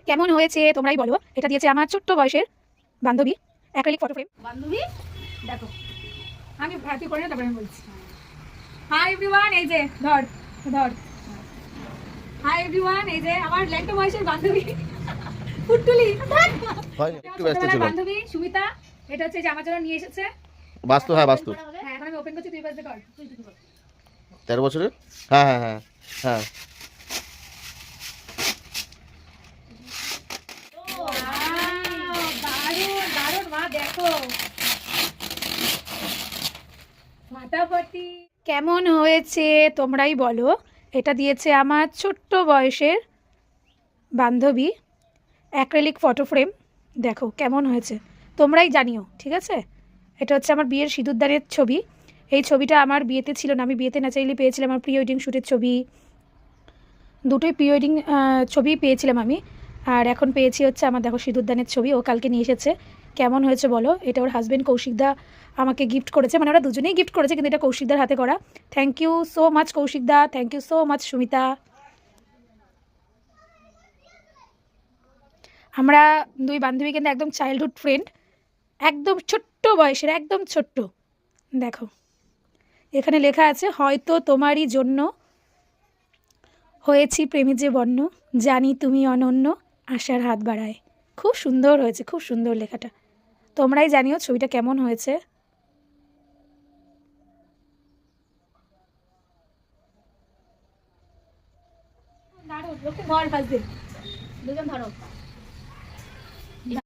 কেমন হয়েছে তোমরাই বলো। এটা দিয়েছে আমার ছোট্ট বয়সের বান্ধবী, অ্যাক্রিলিক ফটো ফ্রেম। বান্ধবী দেখো, আমি ভর্তি করে না, তারপরে আমি বলছি। হাই এভরিওয়ান, এই যে ধর ধর। হাই এভরিওয়ান, এই যে আমার ল্যাংটো বয়সের বান্ধবী পুটুলি, একটু ব্যস্ত ছিলাম। বান্ধবী সুমিতা। এটা হচ্ছে যে আমার জন্য নিয়ে এসেছে বাস্তু, হ্যাঁ বাস্তু। হ্যাঁ, এখন আমি ওপেন করছি, তুই বাজতে কর। 13 বছরের। হ্যাঁ হ্যাঁ হ্যাঁ হ্যাঁ। দারুণ দারুণ মা, দেখো ফাটাফাটি। কেমন হয়েছে তোমরাই বলো। এটা দিয়েছে আমার ছোট্ট বয়সের বান্ধবী, অ্যাক্রিলিক ফটো ফ্রেম। দেখো কেমন হয়েছে, তোমরাই জানিও, ঠিক আছে। এটা হচ্ছে আমার বিয়ের সিঁদুরদানের ছবি। এই ছবিটা আমার বিয়েতে ছিল না, আমি বিয়েতে না চাইলে পেয়েছিলাম। আমার প্রি ওয়েডিং শ্যুটের ছবি, দুটোই প্রি ওয়েডিং ছবি পেয়েছিলাম আমি। আর এখন পেয়েছি হচ্ছে আমার, দেখো, সিঁদুরদানের ছবি। ও কালকে নিয়ে এসেছে। কেমন হয়েছে বলো। এটা ওর হাজব্যান্ড কৌশিকদা আমাকে গিফট করেছে, মানে ওরা দুজনেই গিফট করেছে, কিন্তু এটা কৌশিকদার হাতে করা। থ্যাংক ইউ সো মাচ কৌশিকদা, thank you so much Sumita. আমরা দুই বান্ধবী কিন্তু একদম চাইল্ডহুড ফ্রেন্ড, একদম ছোট্ট বয়সের, একদম ছোট্ট। দেখো এখানে লেখা আছে, হয়তো তোমারই জন্য হয়েছি প্রেমী যে বন্য, জানি তুমি অনন্য, আশার হাত বাড়ায়। খুব সুন্দর হয়েছে, খুব সুন্দর লেখাটা। তোমরাই জানিও ছবিটা কেমন হয়েছে। দারুণ, লোককে ধর ফার্স্ট দিন, দুজন ধরো।